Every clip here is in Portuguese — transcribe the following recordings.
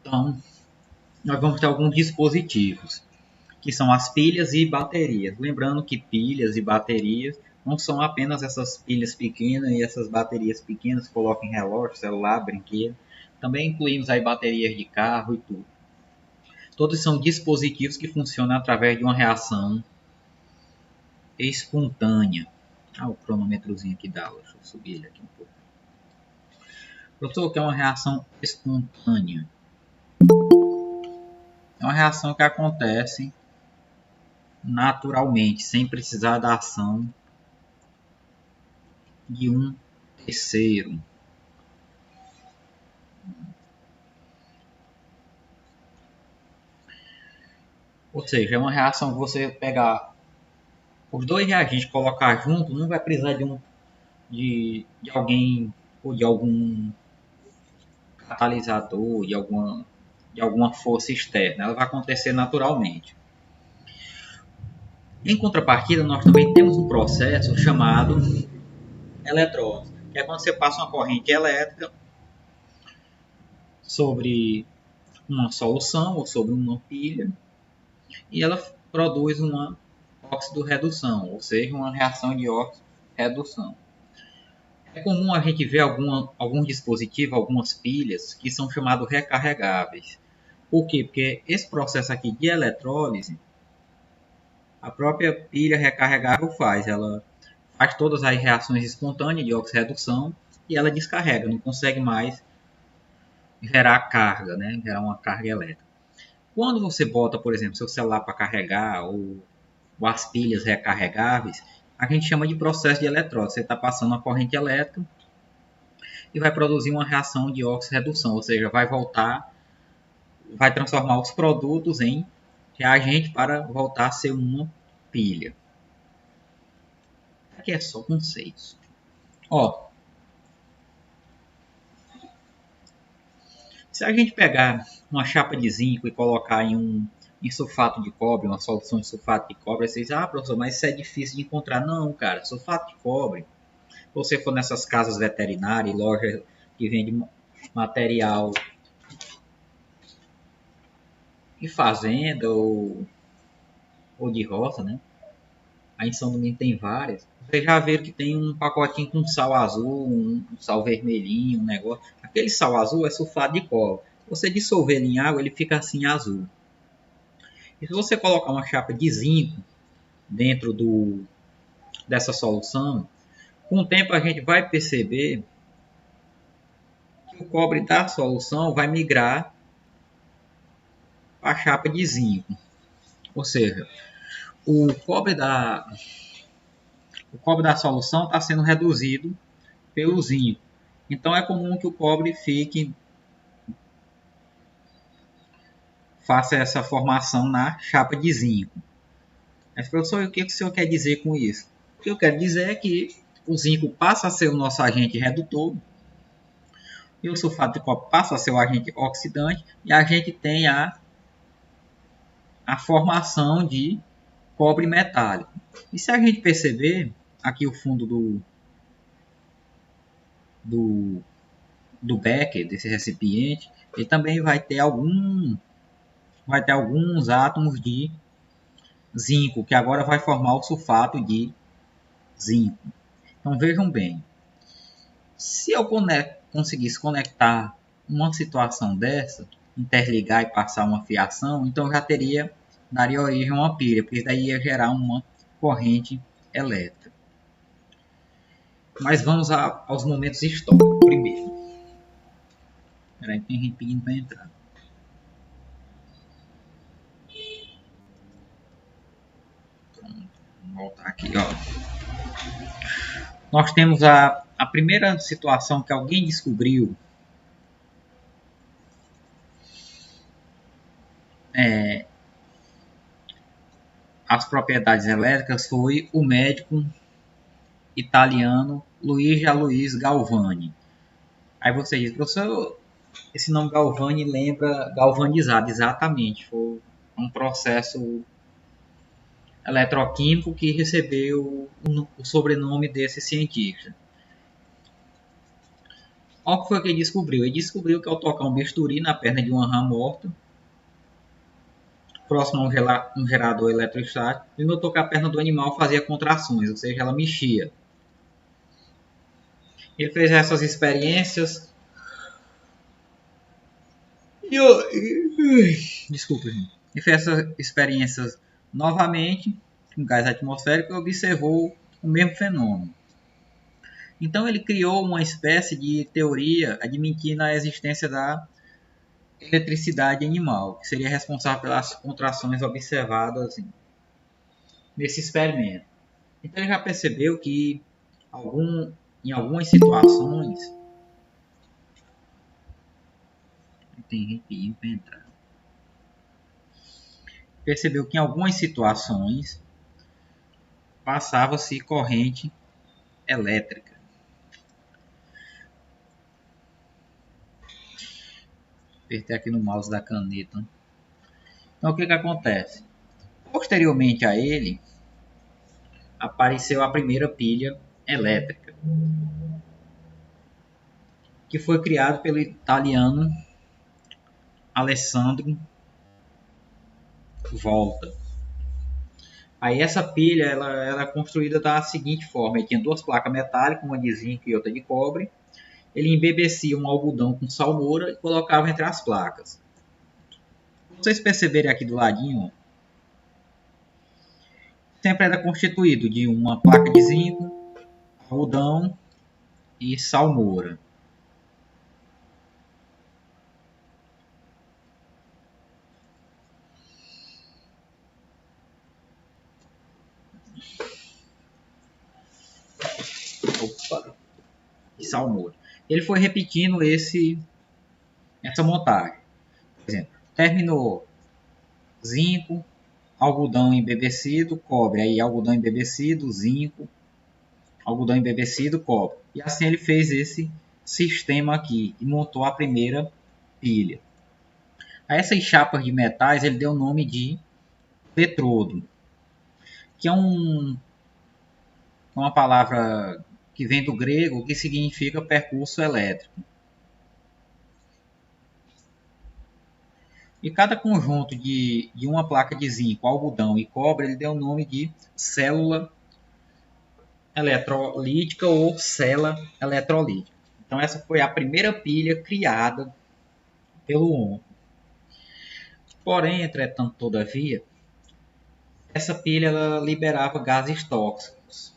Então, nós vamos ter alguns dispositivos, que são as pilhas e baterias. Lembrando que pilhas e baterias não são apenas essas pilhas pequenas e essas baterias pequenas que colocam em relógio, celular, brinquedo. Também incluímos aí baterias de carro e tudo. Todos são dispositivos que funcionam através de uma reação espontânea. O cronômetrozinho aqui dá, deixa eu subir ele aqui um pouco. Professor, o que é uma reação espontânea? É uma reação que acontece naturalmente, sem precisar da ação de um terceiro. Ou seja, é uma reação que você pegar os dois reagentes e colocar junto, não vai precisar de alguém ou de algum catalisador, de alguma força externa. Ela vai acontecer naturalmente. Em contrapartida, nós também temos um processo chamado eletrólise, que é quando você passa uma corrente elétrica sobre uma solução ou sobre uma pilha e ela produz uma óxido-redução, ou seja, uma reação de óxido-redução. É comum a gente ver alguns dispositivos, algumas pilhas, que são chamados recarregáveis. Por quê? Porque esse processo aqui de eletrólise, a própria pilha recarregável faz. Ela faz todas as reações espontâneas de óxido-redução e ela descarrega, não consegue mais gerar carga, né? Gerar uma carga elétrica. Quando você bota, por exemplo, seu celular para carregar ou as pilhas recarregáveis, a gente chama de processo de eletrólise. Você está passando uma corrente elétrica e vai produzir uma reação de óxido-redução, ou seja, vai transformar os produtos em reagente para voltar a ser uma pilha. Aqui é só conceitos. Se a gente pegar uma chapa de zinco e colocar em sulfato de cobre, uma solução de sulfato de cobre, vocês dizem, professor, mas isso é difícil de encontrar. Não, cara, sulfato de cobre, se você for nessas casas veterinárias, lojas que vende material de fazenda ou de roça, né? Aí em São Domingos tem várias. Vocês já viram que tem um pacotinho com sal azul, um sal vermelhinho, um negócio. Aquele sal azul é sulfato de cobre. Se você dissolver ele em água, ele fica assim azul. E se você colocar uma chapa de zinco dentro dessa solução, com o tempo a gente vai perceber que o cobre da solução vai migrar para a chapa de zinco. Ou seja, o cobre da solução está sendo reduzido pelo zinco. Então é comum que o cobre faça essa formação na chapa de zinco. Mas, professor, o que o senhor quer dizer com isso? O que eu quero dizer é que o zinco passa a ser o nosso agente redutor e o sulfato de cobre passa a ser o agente oxidante e a gente tem a formação de cobre metálico. E se a gente perceber aqui o fundo do becker, desse recipiente, ele também vai ter alguns átomos de zinco, que agora vai formar o sulfato de zinco. Então vejam bem, se eu conseguisse conectar uma situação dessa, interligar e passar uma fiação, então já daria origem a uma pilha, porque daí ia gerar uma corrente elétrica. Mas vamos aos momentos históricos primeiro. Peraí, tem gente pedindo para entrar. Pronto, vamos voltar aqui, Nós temos a primeira situação que alguém descobriu as propriedades elétricas foi o médico italiano Luigi Aloisio Galvani. Aí você diz, professor, esse nome Galvani lembra galvanizado. Exatamente, foi um processo eletroquímico que recebeu o sobrenome desse cientista. Olha o que foi que ele descobriu. Ele descobriu que ao tocar um bisturi na perna de uma rã morta, próximo a um gerador eletrostático, ele notou que a perna do animal fazia contrações, ou seja, ela mexia. Ele fez essas experiências. Desculpa, gente. Ele fez essas experiências novamente com gás atmosférico e observou o mesmo fenômeno. Então ele criou uma espécie de teoria admitindo a existência da eletricidade animal, que seria responsável pelas contrações observadas nesse experimento. Então ele já percebeu que em algumas situações tem que entrar. Percebeu que em algumas situações passava-se corrente elétrica. Apertei aqui no mouse da caneta. Então o que acontece? Posteriormente a ele, apareceu a primeira pilha elétrica, que foi criado pelo italiano Alessandro Volta. Aí essa pilha ela era construída da seguinte forma: ele tinha duas placas metálicas, uma de zinco e outra de cobre. Ele embebecia um algodão com salmoura e colocava entre as placas. Vocês perceberem aqui do ladinho, sempre era constituído de uma placa de zinco, algodão e salmoura. Opa, e salmoura. Ele foi repetindo essa montagem. Por exemplo, terminou zinco, algodão embevecido, cobre. Aí algodão embevecido, zinco, algodão embevecido, cobre. E assim ele fez esse sistema aqui e montou a primeira pilha. A essas chapas de metais ele deu o nome de eletrodo, que é uma palavra que vem do grego que significa percurso elétrico. E cada conjunto de uma placa de zinco, algodão e cobre, ele deu o nome de célula eletrolítica ou cela eletrolítica. Então essa foi a primeira pilha criada pelo homem. Porém, entretanto, todavia, essa pilha ela liberava gases tóxicos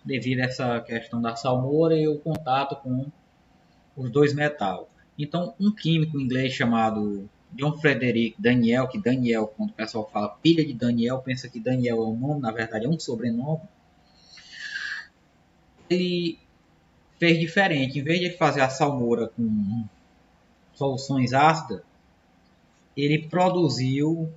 devido a essa questão da salmoura e o contato com os dois metais. Então, um químico inglês chamado John Frederick Daniel, que Daniel, quando o pessoal fala pilha de Daniel, pensa que Daniel é um nome, na verdade é um sobrenome. Ele fez diferente. Em vez de fazer a salmoura com soluções ácidas, ele produziu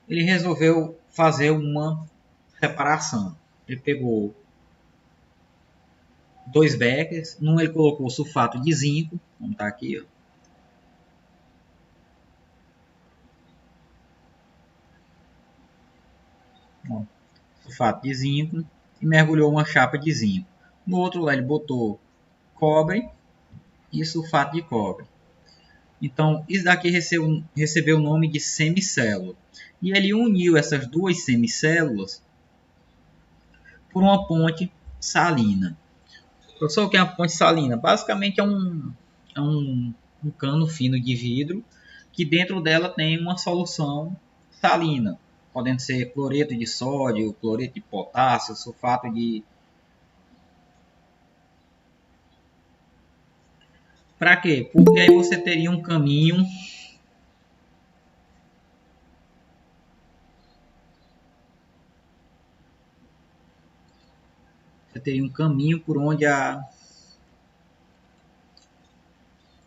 ele resolveu fazer uma separação. Ele pegou dois beckers, num ele colocou sulfato de zinco, como está aqui, ó, sulfato de zinco, e mergulhou uma chapa de zinco. No outro lá ele botou cobre e sulfato de cobre. Então isso daqui recebeu o nome de semicélula. E ele uniu essas duas semicélulas por uma ponte salina. Professor, o que é uma ponte salina? Basicamente é um cano fino de vidro que dentro dela tem uma solução salina, podendo ser cloreto de sódio, cloreto de potássio, sulfato de... Para quê? Porque aí você teria um caminho por onde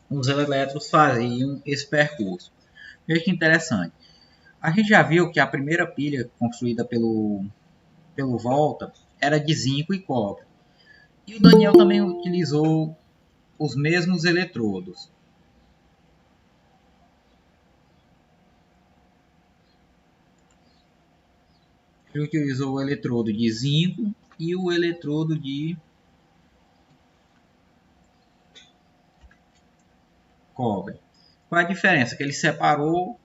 os elétrons faziam esse percurso. Veja que interessante. A gente já viu que a primeira pilha construída pelo Volta era de zinco e cobre. E o Daniel também utilizou os mesmos eletrodos. Ele utilizou o eletrodo de zinco e o eletrodo de cobre. Qual a diferença? Que ele separou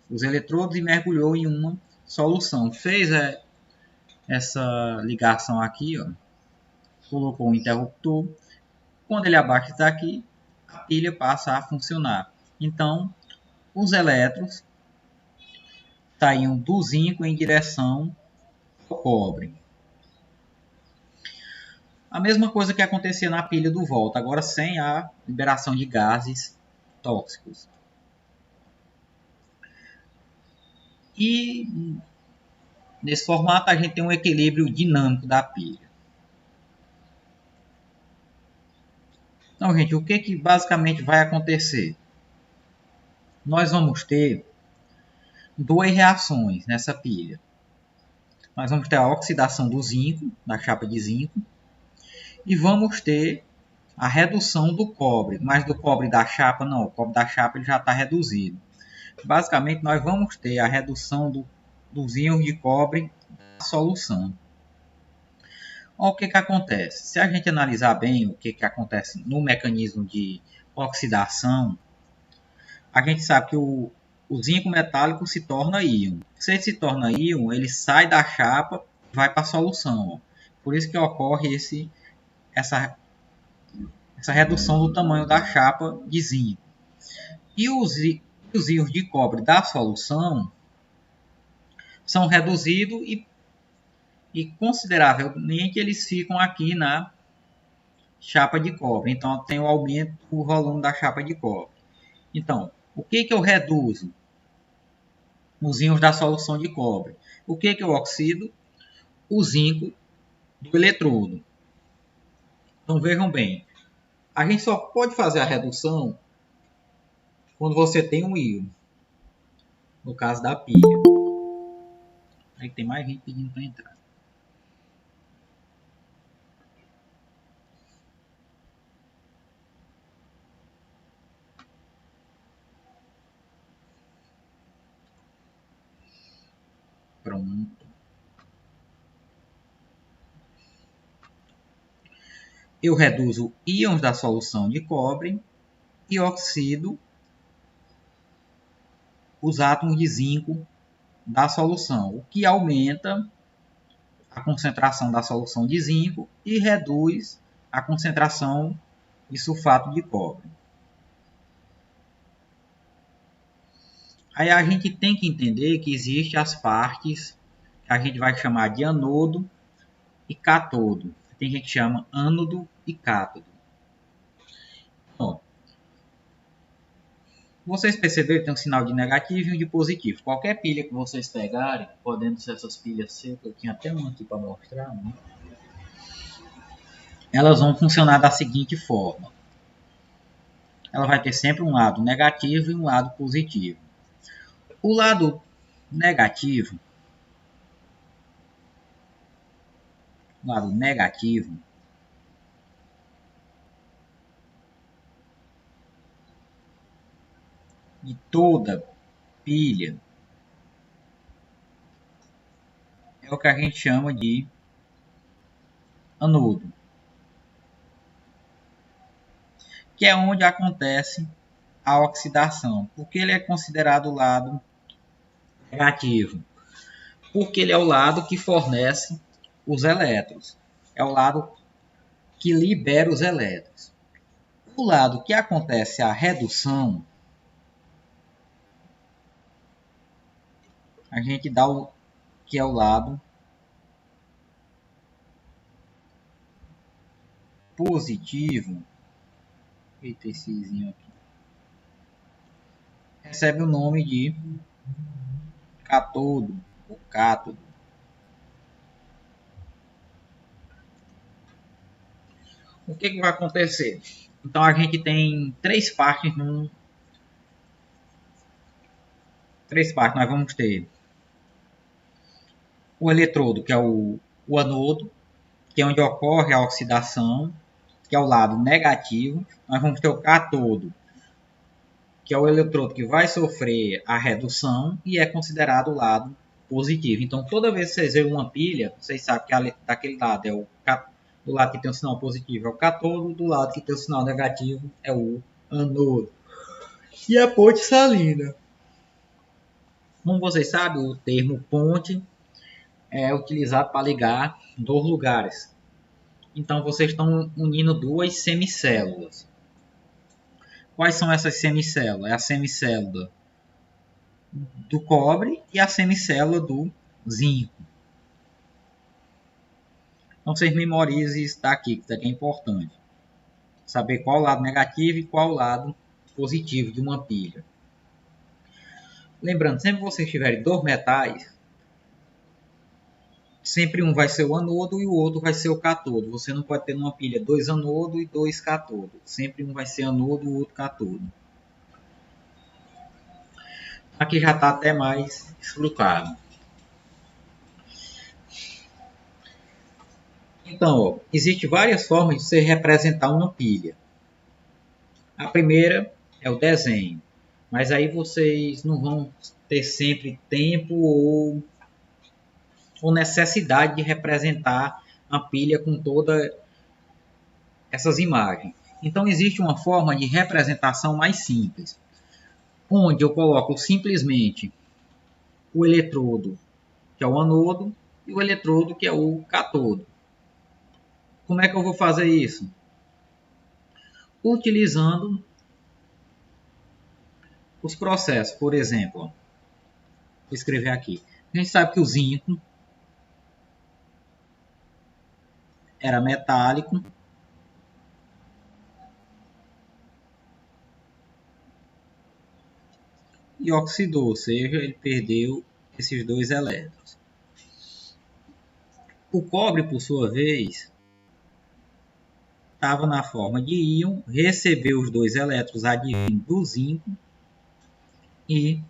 os eletrodos e mergulhou em uma solução. Fez essa ligação aqui, ó, colocou um interruptor. Quando ele abaixa isso aqui, a pilha passa a funcionar. Então, os elétrons saíam do zinco em direção ao cobre. A mesma coisa que acontecia na pilha do Volta, agora sem a liberação de gases tóxicos. E nesse formato a gente tem um equilíbrio dinâmico da pilha. Então, gente, o que basicamente vai acontecer? Nós vamos ter duas reações nessa pilha. Nós vamos ter a oxidação do zinco, da chapa de zinco, e vamos ter a redução do cobre, mas do cobre da chapa não, o cobre da chapa ele já está reduzido. Basicamente, nós vamos ter a redução dos íons de cobre na solução. Olha o que acontece. Se a gente analisar bem o que acontece no mecanismo de oxidação, a gente sabe que o zinco metálico se torna íon. Se ele se torna íon, ele sai da chapa e vai para a solução. Por isso que ocorre essa redução do tamanho da chapa de zinco. E os íons de cobre da solução são reduzidos e consideravelmente eles ficam aqui na chapa de cobre. Então tem o aumento do volume da chapa de cobre. Então, o que eu reduzo? Os íons da solução de cobre. O que eu oxido? O zinco do eletrodo. Então vejam bem, a gente só pode fazer a redução quando você tem um íon. No caso da pilha. Aí tem mais gente pedindo para entrar. Pronto. Eu reduzo íons da solução de cobre e oxido os átomos de zinco da solução, o que aumenta a concentração da solução de zinco e reduz a concentração de sulfato de cobre. Aí a gente tem que entender que existem as partes que a gente vai chamar de anodo e cátodo. Tem gente que chama ânodo e cátodo. Ó, vocês perceberam que tem um sinal de negativo e um de positivo. Qualquer pilha que vocês pegarem, podendo ser essas pilhas secas, eu tinha até uma aqui para mostrar, né? Elas vão funcionar da seguinte forma. Ela vai ter sempre um lado negativo e um lado positivo. O lado negativo, de toda pilha é o que a gente chama de anodo, que é onde acontece a oxidação, porque ele é considerado o lado negativo, porque ele é o lado que fornece os elétrons, é o lado que libera os elétrons. O lado que acontece a redução, a gente dá o que é o lado positivo. Eita, essezinho aqui. Recebe o nome de cátodo ou cátodo. O que vai acontecer? Então a gente tem três partes. Nós vamos ter o eletrodo, que é o anodo, que é onde ocorre a oxidação, que é o lado negativo. Nós vamos ter o cátodo, que é o eletrodo que vai sofrer a redução e é considerado o lado positivo. Então, toda vez que vocês veem uma pilha, vocês sabem que daquele lado é do lado que tem o sinal positivo é o cátodo, do lado que tem o sinal negativo é o anodo. E a ponte salina. Como vocês sabem, o termo ponte é utilizado para ligar dois lugares. Então, vocês estão unindo duas semicélulas. Quais são essas semicélulas? É a semicélula do cobre e a semicélula do zinco. Então, vocês memorizem isso daqui, que isso aqui é importante. Saber qual o lado negativo e qual o lado positivo de uma pilha. Lembrando, sempre que vocês tiverem dois metais, sempre um vai ser o anodo e o outro vai ser o cátodo. Você não pode ter numa pilha dois anodos e dois cátodos. Sempre um vai ser anodo e o outro cátodo. Aqui já está até mais explicado. Então, existem várias formas de você representar uma pilha. A primeira é o desenho. Mas aí vocês não vão ter sempre tempo ou necessidade de representar a pilha com todas essas imagens. Então existe uma forma de representação mais simples, onde eu coloco simplesmente o eletrodo, que é o anodo, e o eletrodo, que é o cátodo. Como é que eu vou fazer isso? Utilizando os processos. Por exemplo, vou escrever aqui. A gente sabe que o zinco era metálico e oxidou, ou seja, ele perdeu esses dois elétrons. O cobre, por sua vez, estava na forma de íon, recebeu os dois elétrons advindos do zinco e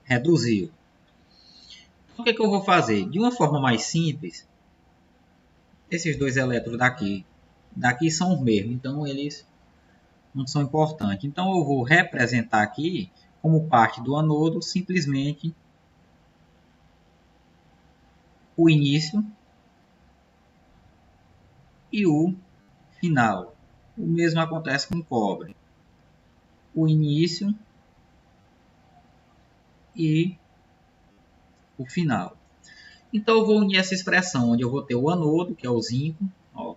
reduziu. Então, o que é que eu vou fazer? De uma forma mais simples, esses dois elétrons daqui são os mesmos, então eles não são importantes. Então eu vou representar aqui como parte do anodo simplesmente o início e o final. O mesmo acontece com o cobre. O início e o final. Então eu vou unir essa expressão, onde eu vou ter o anodo, que é o zinco. Ó.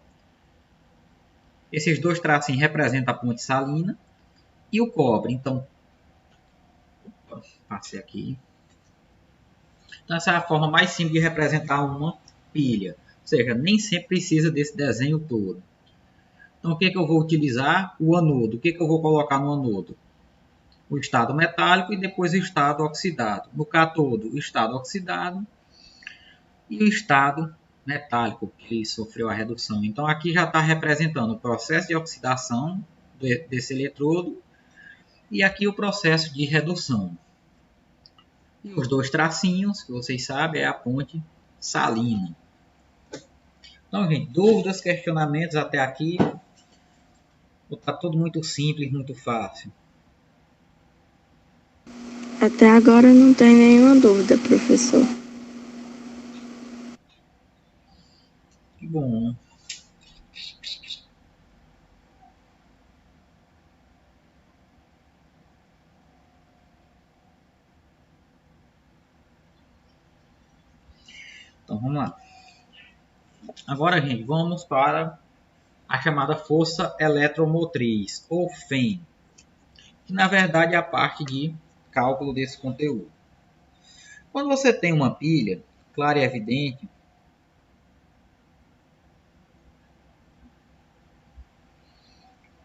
Esses dois tracinhos representam a ponte salina. E o cobre. Então, passei aqui. Então essa é a forma mais simples de representar uma pilha. Ou seja, nem sempre precisa desse desenho todo. Então o que eu vou utilizar? O anodo. O que eu vou colocar no anodo? O estado metálico e depois o estado oxidado. No cátodo, o estado oxidado e o estado metálico, que sofreu a redução. Então aqui já está representando o processo de oxidação desse eletrodo e aqui o processo de redução. E os dois tracinhos, que vocês sabem, é a ponte salina. Então, gente, dúvidas, questionamentos até aqui? Está tudo muito simples, muito fácil. Até agora não tem nenhuma dúvida, professor. Que bom. Então, vamos lá. Agora, gente, vamos para a chamada força eletromotriz, ou FEM, que na verdade é a parte de cálculo desse conteúdo. Quando você tem uma pilha, clara e evidente,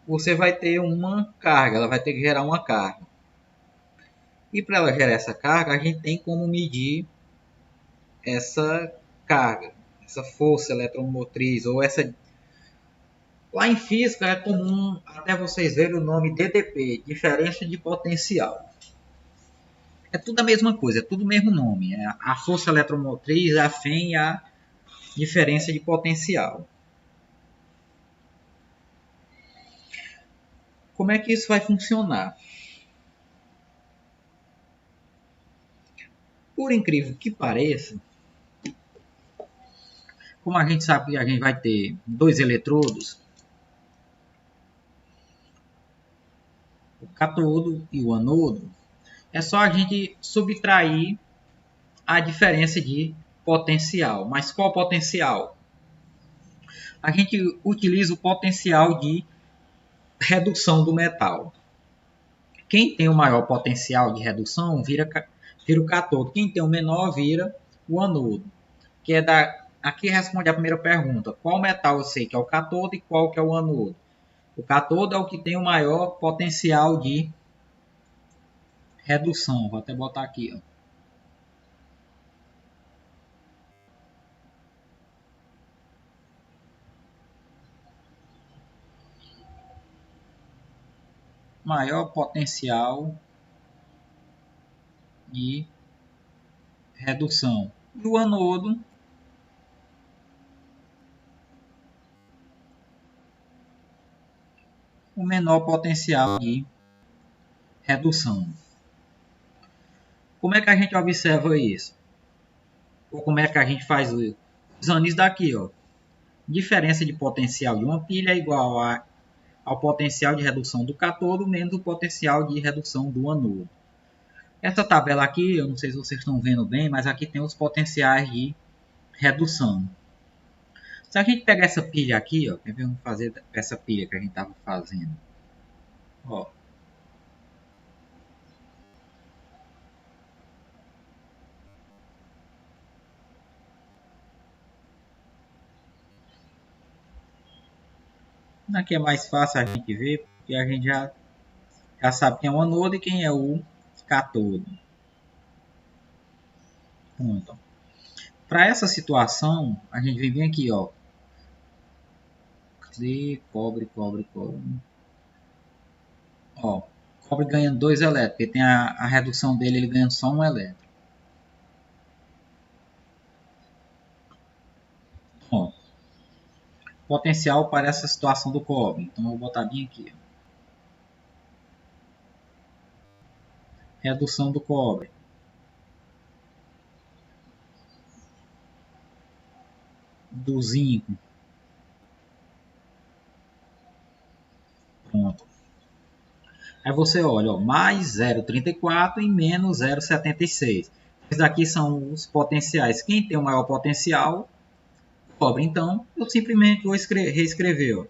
você vai ter uma carga, ela vai ter que gerar uma carga. E para ela gerar essa carga, a gente tem como medir essa carga, essa força eletromotriz, ou essa... Lá em física é comum até vocês verem o nome DDP, diferença de potencial. É tudo a mesma coisa, é tudo o mesmo nome. É a força eletromotriz, a FEM e a diferença de potencial. Como é que isso vai funcionar? Por incrível que pareça, como a gente sabe que a gente vai ter dois eletrodos, o catodo e o anodo, é só a gente subtrair a diferença de potencial. Mas qual potencial? A gente utiliza o potencial de redução do metal. Quem tem o maior potencial de redução vira o catodo. Quem tem o menor vira o anodo. Que é aqui responde a primeira pergunta. Qual metal eu sei que é o catodo e qual que é o anodo? O catodo é o que tem o maior potencial de redução. Vou até botar aqui. Ó. Maior potencial de redução. E o anodo o menor potencial de redução. Como é que a gente observa isso? Ou como é que a gente faz usando isso daqui, ó? Diferença de potencial de uma pilha é igual ao potencial de redução do catodo menos o potencial de redução do anodo. Essa tabela aqui, eu não sei se vocês estão vendo bem, mas aqui tem os potenciais de redução. Se a gente pegar essa pilha aqui, ó, vamos fazer essa pilha que a gente estava fazendo. Ó. Aqui é mais fácil a gente ver, porque a gente já sabe quem é o anodo e quem é o catodo. Pronto. Para essa situação, a gente vem bem aqui, ó. Cobre. Ó, cobre ganhando 2 elétrons, porque tem a redução dele, ele ganha só 1 elétron. Ó, potencial para essa situação do cobre. Então eu vou botar bem aqui. Ó. Redução do cobre. Do zinco. Pronto. Aí você olha, ó, mais 0,34 e menos 0,76. Esses daqui são os potenciais. Quem tem o maior potencial, cobre. Então, eu simplesmente vou reescrever. Ó.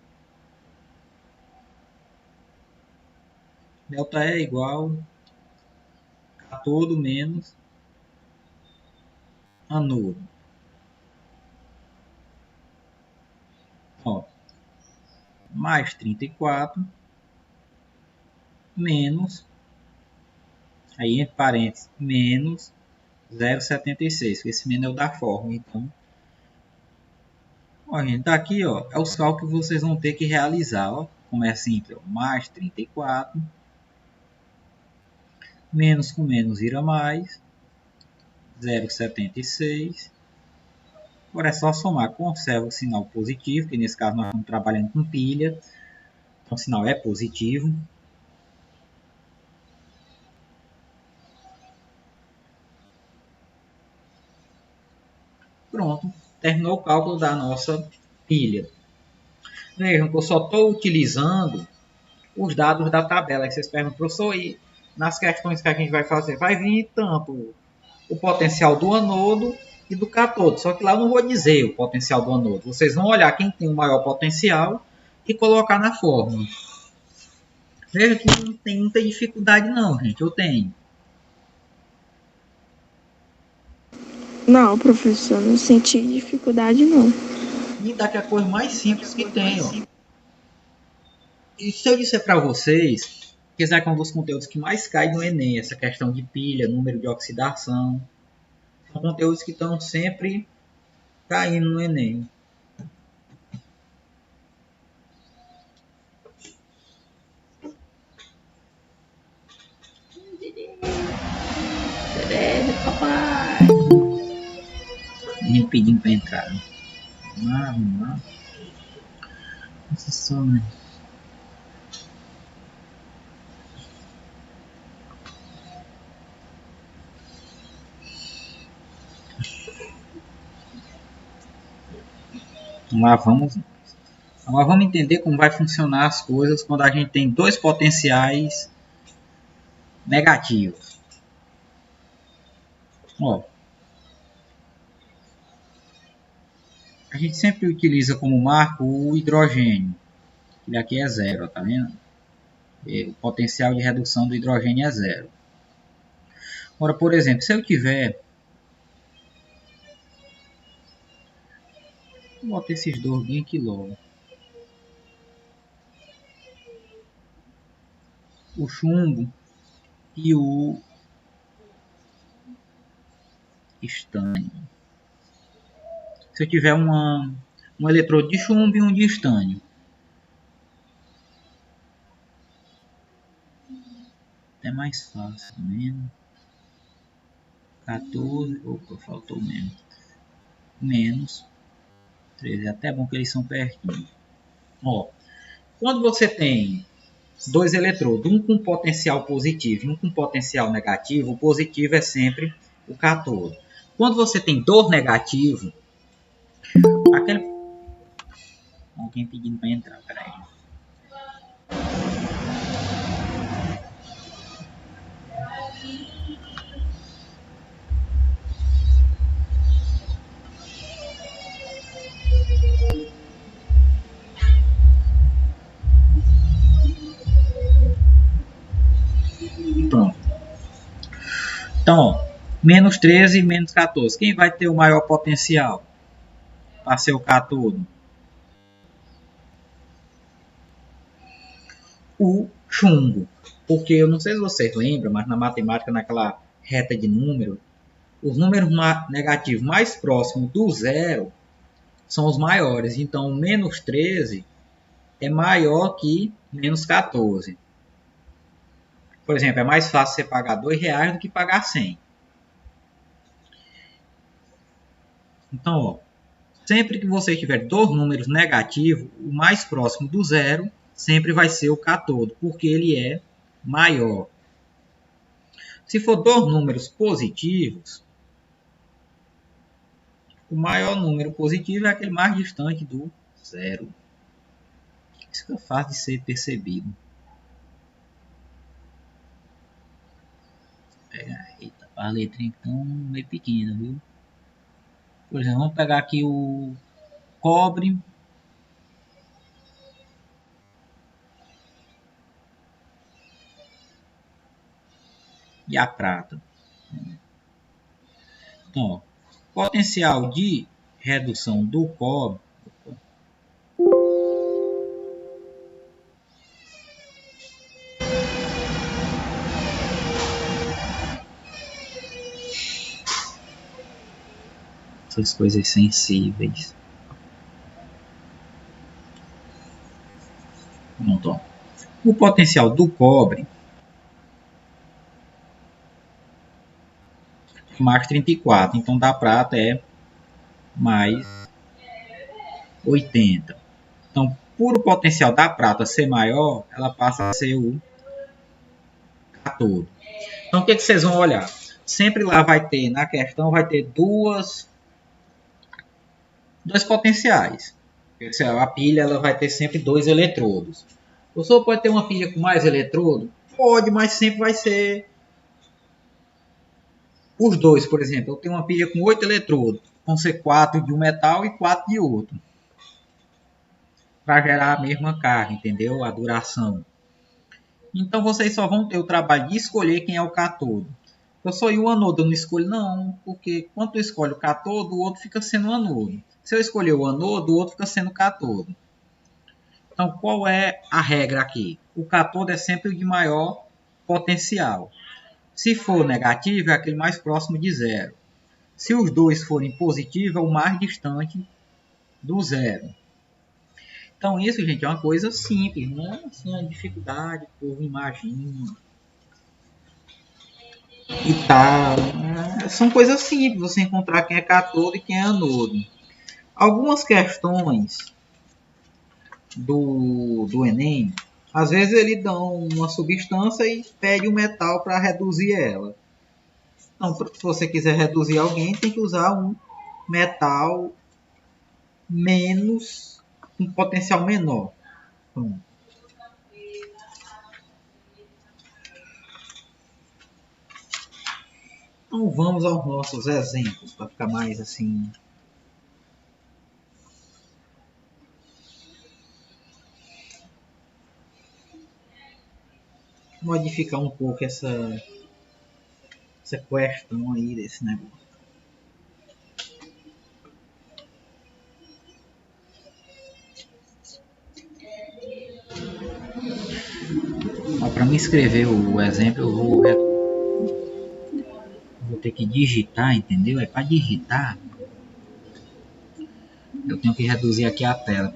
Delta E igual a todo menos anodo. Ó, mais 34 menos, aí entre parênteses, menos 0,76. Esse menos é o da fórmula. Então, ó, gente, tá aqui, ó, é os cálculos que vocês vão ter que realizar. Ó, como é simples, ó, mais 34 menos com menos vira mais 0,76. Agora é só somar, conserva o sinal positivo, que nesse caso nós estamos trabalhando com pilha, então o sinal é positivo. Pronto, terminou o cálculo da nossa pilha. Vejam que eu só estou utilizando os dados da tabela. Aí vocês perguntam, professor, e nas questões que a gente vai fazer, vai vir tanto o potencial do anodo e do catodo. Só que lá eu não vou dizer o potencial do anodo. Vocês vão olhar quem tem o maior potencial e colocar na fórmula. Veja que não tem muita dificuldade não, gente. Eu tenho. Não, professor, não senti dificuldade, não. E daqui a coisa mais simples que tem, ó. E se eu disser para vocês que esse é um dos conteúdos que mais cai no Enem, essa questão de pilha, número de oxidação, são conteúdos que estão sempre caindo no Enem. Papai! Me pedindo para entrar. Vamos lá. Esse som, Então, lá vamos nós. Agora vamos entender como vai funcionar as coisas quando a gente tem dois potenciais negativos. Ó, a gente sempre utiliza como marco o hidrogênio. Ele aqui é zero, tá vendo? O potencial de redução do hidrogênio é zero. Agora, por exemplo, se eu tiver... Vou botar esses dois bem aqui logo. O chumbo e o estânio. Se eu tiver um eletrodo de chumbo e um de estânio. É mais fácil mesmo. 14, opa, faltou mesmo. Menos 13. É até bom que eles são pertinho. Ó, quando você tem dois eletrodos, um com potencial positivo e um com potencial negativo, o positivo é sempre o cátodo. Quando você tem dois negativos, aquele... Alguém pedindo para entrar, peraí. Pronto. Então, ó, menos 13 e menos 14. Quem vai ter o maior potencial para ser o cátodo? O chumbo. Porque eu não sei se vocês lembram, mas na matemática, naquela reta de número, os números negativos mais próximos do zero são os maiores. Então, menos 13 é maior que menos 14. Por exemplo, é mais fácil você pagar R$2 do que pagar 100. Então, ó, sempre que você tiver dois números negativos, o mais próximo do zero sempre vai ser o cátodo, porque ele é maior. Se for dois números positivos, o maior número positivo é aquele mais distante do zero. Isso fica fácil de ser percebido. Eita, a letra então meio pequena, viu? Por exemplo, vamos pegar aqui o cobre e a prata. Então, ó, potencial de redução do cobre essas coisas sensíveis. Pronto, ó. O potencial do cobre é mais 34, então da prata é mais 80. Então, por o potencial da prata ser maior, ela passa a ser o cátodo. Então, o que vocês vão olhar? Sempre lá vai ter, na questão, vai ter dois potenciais. A pilha ela vai ter sempre dois eletrodos. O professor pode ter uma pilha com mais eletrodo? Pode, mas sempre vai ser os dois. Por exemplo, eu tenho uma pilha com 8 eletrodos. Vão ser 4 de um metal e 4 de outro. Para gerar a mesma carga, entendeu? A duração. Então vocês só vão ter o trabalho de escolher quem é o cátodo. Eu sou o anodo, eu não escolho não, porque quando eu escolho o cátodo, o outro fica sendo o anodo. Se eu escolher o anodo, o outro fica sendo o cátodo. Então, qual é a regra aqui? O cátodo é sempre o de maior potencial. Se for negativo, é aquele mais próximo de zero. Se os dois forem positivos, é o mais distante do zero. Então, isso, gente, é uma coisa simples, não é assim a dificuldade que o povo imagina. E tal. São coisas simples, você encontrar quem é cátodo e quem é anodo. Algumas questões do Enem, às vezes eles dão uma substância e pede um metal para reduzir ela. Então, se você quiser reduzir alguém, tem que usar um metal menos um potencial menor. Pronto. Então vamos aos nossos exemplos para ficar mais assim. Modificar um pouco essa questão aí desse negócio. Para me escrever o exemplo, eu vou ter que digitar, entendeu? É para digitar. Eu tenho que reduzir aqui a tela.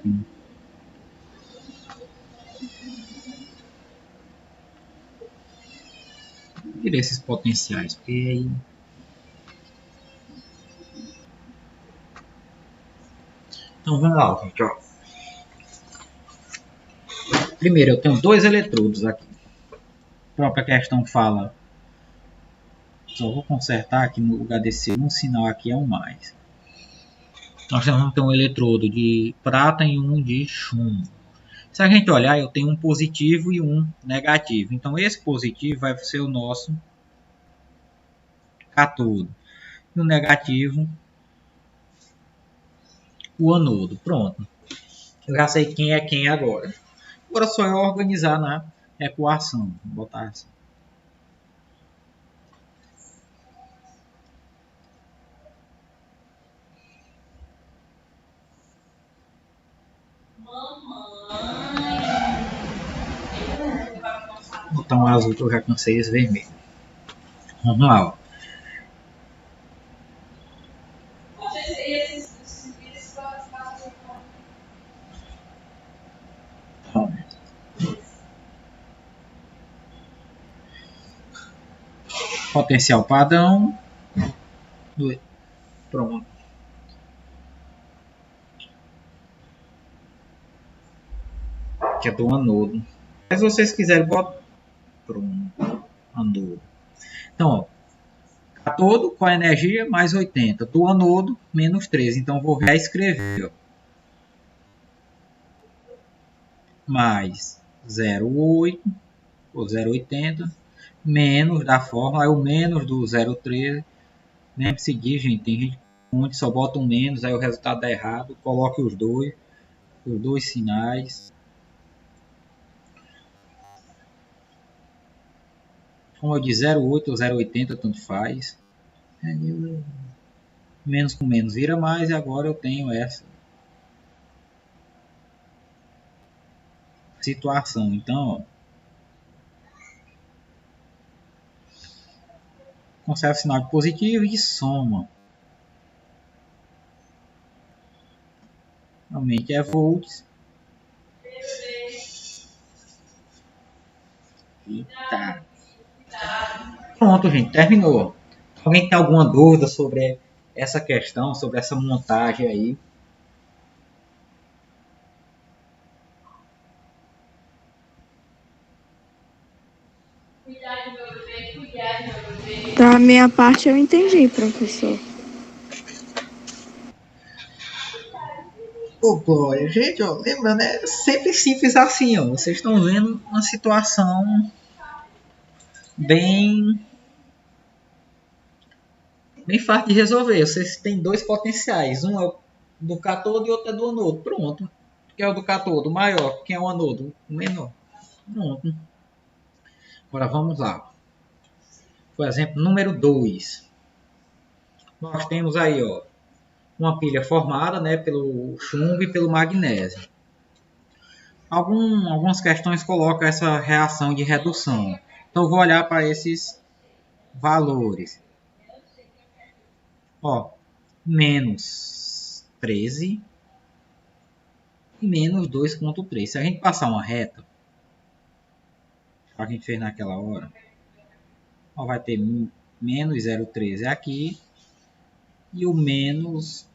Tirar esses potenciais, porque aí. Então vamos lá, gente. Ó. Primeiro, eu tenho dois eletrodos aqui. A própria questão fala. Só vou consertar aqui no lugar desse um sinal aqui é um mais. Nós vamos ter um eletrodo de prata e um de chumbo. Se a gente olhar, eu tenho um positivo e um negativo. Então esse positivo vai ser o nosso cátodo. E o negativo, o anodo. Pronto. Eu já sei quem é quem agora. Agora só é organizar na equação. Vou botar assim. Vou botar um azul que eu já cansei esse vermelho. Vamos lá. Ó. Potencial padrão. Pronto. Que é do anodo. Mas se vocês quiserem botar. Pronto. Anodo. Então, ó. Cátodo com a energia mais 80. Do anodo, menos 13. Então, vou reescrever. Ó. Mais 0,8 ou 0,80 menos da fórmula, aí o menos do 0,13. Lembre-se disso, gente, tem gente que só bota um menos, aí o resultado dá errado. Coloque os dois sinais. Como eu disse, 0,8 ou 0,80, tanto faz. Menos com menos vira mais, e agora eu tenho essa situação. Então, ó, conserva o sinal de positivo e soma. Realmente é volts. Eita. Pronto, gente, terminou. Alguém tem alguma dúvida sobre essa questão, sobre essa montagem aí? Da minha parte eu entendi, professor. Ô, Glória, gente, ó, lembrando, é sempre simples assim, ó. Vocês estão vendo uma situação bem fácil de resolver. Vocês têm dois potenciais, um é do cátodo e outro é do anodo. Pronto. Quem é o do cátodo? O maior. Quem é o anodo? O menor. Pronto. Agora vamos lá. Por exemplo, número 2. Nós temos aí, ó, uma pilha formada, né, pelo chumbo e pelo magnésio. Algumas questões colocam essa reação de redução. Então eu vou olhar para esses valores. Ó, menos 13 e menos 2,3. Se a gente passar uma reta, a gente fez naquela hora, ó, vai ter menos 0,13 aqui e o menos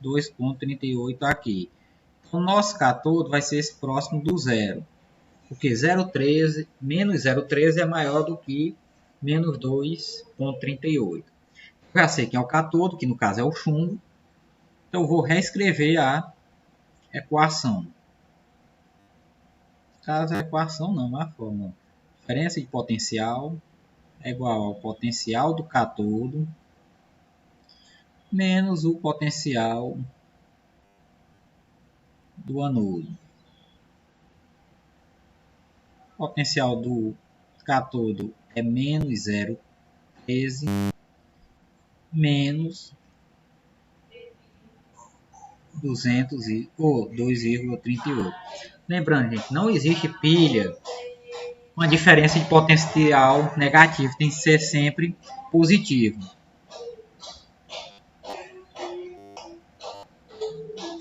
2,38 aqui. Então, o nosso cátodo vai ser esse próximo do zero. Porque 0,13 menos 0,13 é maior do que menos 2,38. Já sei quem é o cátodo, que no caso é o chumbo. Então eu vou reescrever a equação. No caso, a equação não, a fórmula. Diferença de potencial é igual ao potencial do cátodo menos o potencial do anodo. O potencial do cátodo é menos 0,13 menos 2,38. Lembrando, gente, não existe pilha com a diferença de potencial negativo, tem que ser sempre positivo.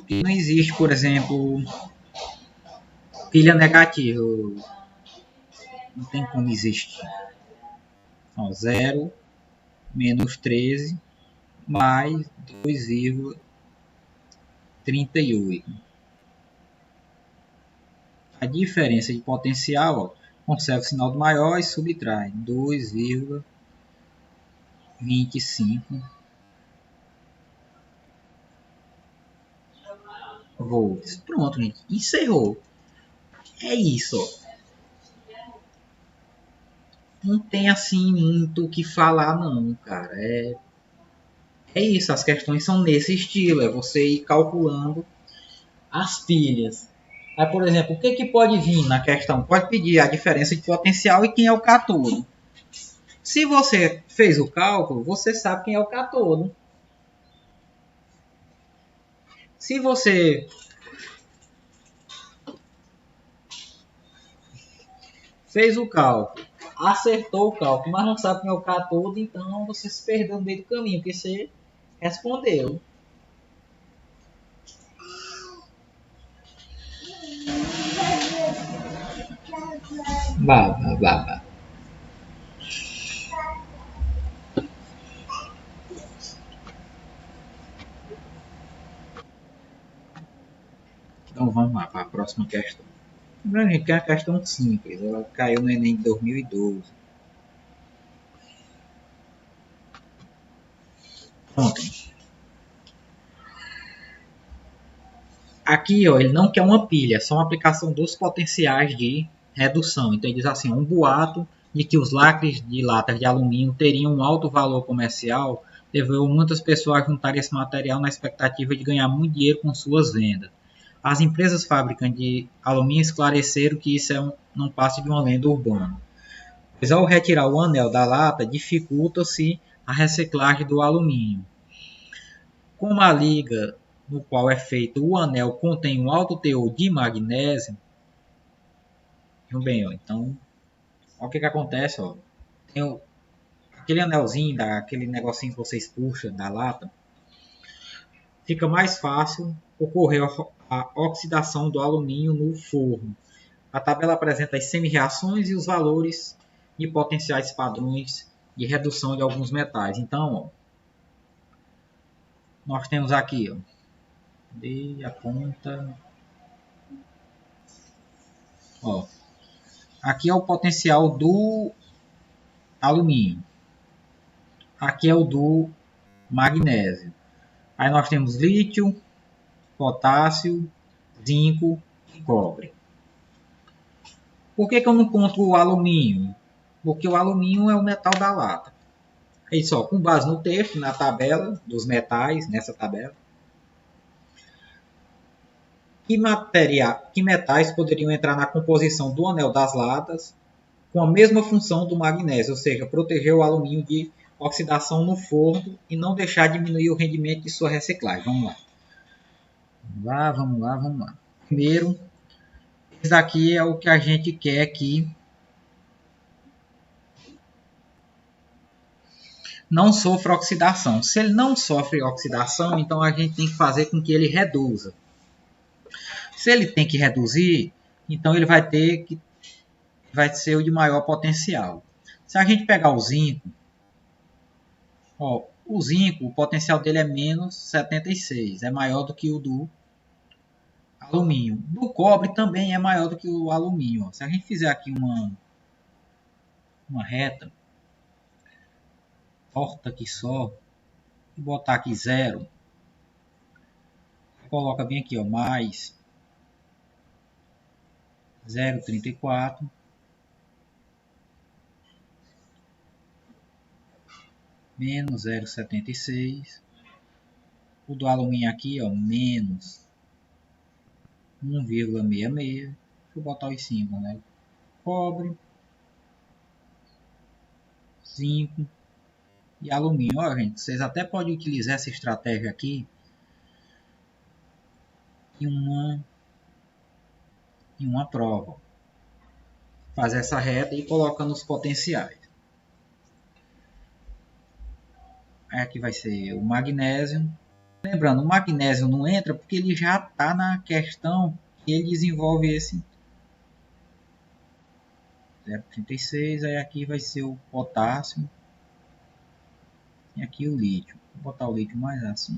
E não existe, por exemplo, pilha negativa. Não tem como existir. Então, 0 menos 13 mais 2,38. A diferença de potencial, ó, conserva o sinal do maior e subtrai 2,25 volts. Pronto, gente. Encerrou. É isso. Ó. Não tem assim muito o que falar não, cara. É isso. As questões são nesse estilo. É você ir calculando as pilhas. Aí, por exemplo, o que pode vir na questão? Pode pedir a diferença de potencial e quem é o cátodo. Se você fez o cálculo, você sabe quem é o cátodo. Se você fez o cálculo, acertou o cálculo, mas não sabe quem é o cátodo, então você se perdeu no meio do caminho, porque você respondeu. Bah. Então vamos lá para a próxima questão. Lembrando, gente, que é uma questão simples. Ela caiu no Enem de 2012. Pronto. Aqui, ó, ele não quer uma pilha, é só uma aplicação dos potenciais de redução. Então ele diz assim, um boato de que os lacres de latas de alumínio teriam um alto valor comercial levou muitas pessoas a juntarem esse material na expectativa de ganhar muito dinheiro com suas vendas. As empresas fabricantes de alumínio esclareceram que isso não passa de uma lenda urbana, pois ao retirar o anel da lata dificulta-se a reciclagem do alumínio. Como a liga no qual é feito o anel contém um alto teor de magnésio, bem, ó, então olha o que acontece, ó, tem aquele anelzinho, aquele negocinho que vocês puxam da lata, fica mais fácil ocorrer a oxidação do alumínio no forno. A tabela apresenta as semi-reações e os valores de potenciais padrões de redução de alguns metais. Então, ó, nós temos aqui, ó, a ponta, ó, aqui é o potencial do alumínio, aqui é o do magnésio. Aí nós temos lítio, potássio, zinco e cobre. Por que eu não conto o alumínio? Porque o alumínio é o metal da lata. Aí só, com base no texto, na tabela dos metais, nessa tabela, que metais poderiam entrar na composição do anel das latas com a mesma função do magnésio, ou seja, proteger o alumínio de oxidação no forno e não deixar diminuir o rendimento de sua reciclagem. Vamos lá. Primeiro, esse daqui é o que a gente quer que não sofra oxidação. Se ele não sofre oxidação, então a gente tem que fazer com que ele reduza. Se ele tem que reduzir, então ele vai ser o de maior potencial. Se a gente pegar o zinco, ó, o zinco, o potencial dele é menos 76, é maior do que o do alumínio. Do cobre também é maior do que o alumínio. Ó. Se a gente fizer aqui uma reta, torta aqui só, e botar aqui 0, coloca bem aqui, ó, mais 0,34 menos 0,76. O do alumínio aqui, ó, menos 1,66. Deixa eu botar os símbolos, né? Cobre, zinco e alumínio. Ó, gente, vocês até podem utilizar essa estratégia aqui em uma prova. Fazer essa reta e colocando os potenciais. Aí aqui vai ser o magnésio. Lembrando, o magnésio não entra porque ele já está na questão que ele desenvolve esse 0,36. Aí aqui vai ser o potássio. E aqui o lítio. Vou botar o lítio mais assim.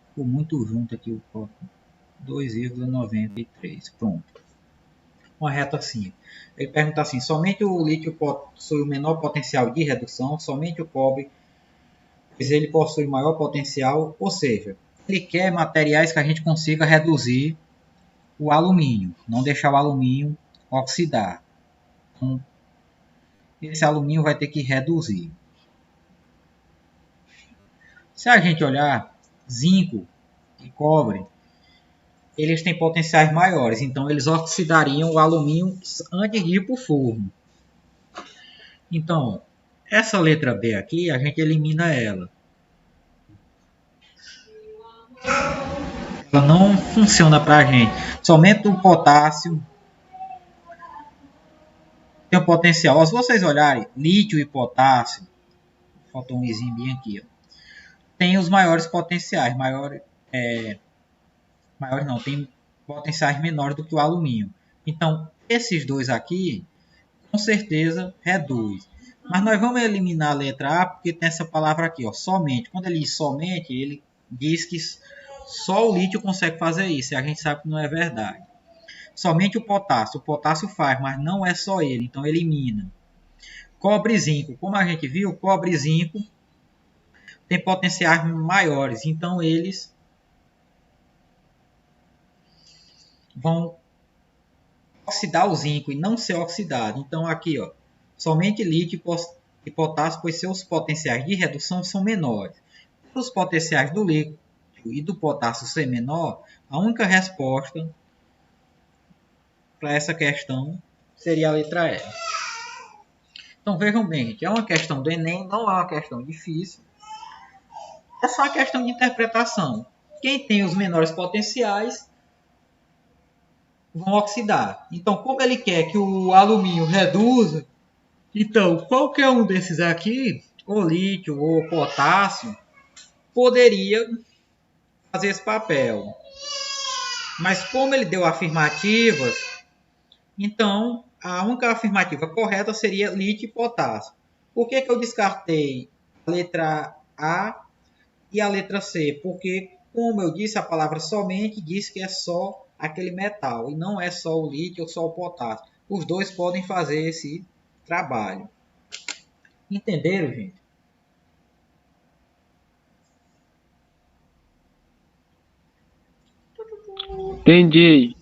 Ficou muito junto aqui o 2,93. Pronto. Uma reta assim. Ele pergunta assim: somente o lítio possui o menor potencial de redução, somente o cobre, pois ele possui maior potencial, ou seja, ele quer materiais que a gente consiga reduzir o alumínio, não deixar o alumínio oxidar. Então, esse alumínio vai ter que reduzir. Se a gente olhar zinco e cobre, eles têm potenciais maiores, então eles oxidariam o alumínio antes de ir para o forno. Então, essa letra B aqui, a gente elimina ela. Ela não funciona para a gente. Somente o potássio tem um potencial. Se vocês olharem, lítio e potássio, faltou um izinho bem aqui, ó, tem os maiores potenciais. Maiores não, tem potenciais menores do que o alumínio. Então, esses dois aqui, com certeza, reduz. Mas nós vamos eliminar a letra A porque tem essa palavra aqui, ó, somente. Quando ele diz somente, ele diz que só o lítio consegue fazer isso. E a gente sabe que não é verdade. Somente o potássio. O potássio faz, mas não é só ele. Então, elimina. Cobre e zinco. Como a gente viu, cobre e zinco tem potenciais maiores. Então, eles vão oxidar o zinco e não ser oxidado. Então, aqui, ó, somente lítio e potássio, pois seus potenciais de redução são menores. Para os potenciais do lítio e do potássio ser menor, a única resposta para essa questão seria a letra E. Então vejam bem, gente, é uma questão do Enem, não é uma questão difícil. É só uma questão de interpretação. Quem tem os menores potenciais vão oxidar. Então, como ele quer que o alumínio reduza, então qualquer um desses aqui, ou lítio ou potássio, poderia fazer esse papel. Mas como ele deu afirmativas, então a única afirmativa correta seria lítio e potássio. Por que eu descartei a letra A e a letra C? Porque, como eu disse, a palavra somente diz que é só aquele metal e não é só o lítio ou só o potássio. Os dois podem fazer esse trabalho. Entenderam, gente? Entendi.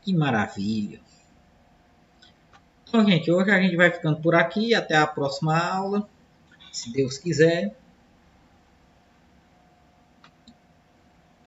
Que maravilha! Então, gente, hoje a gente vai ficando por aqui. Até a próxima aula, se Deus quiser.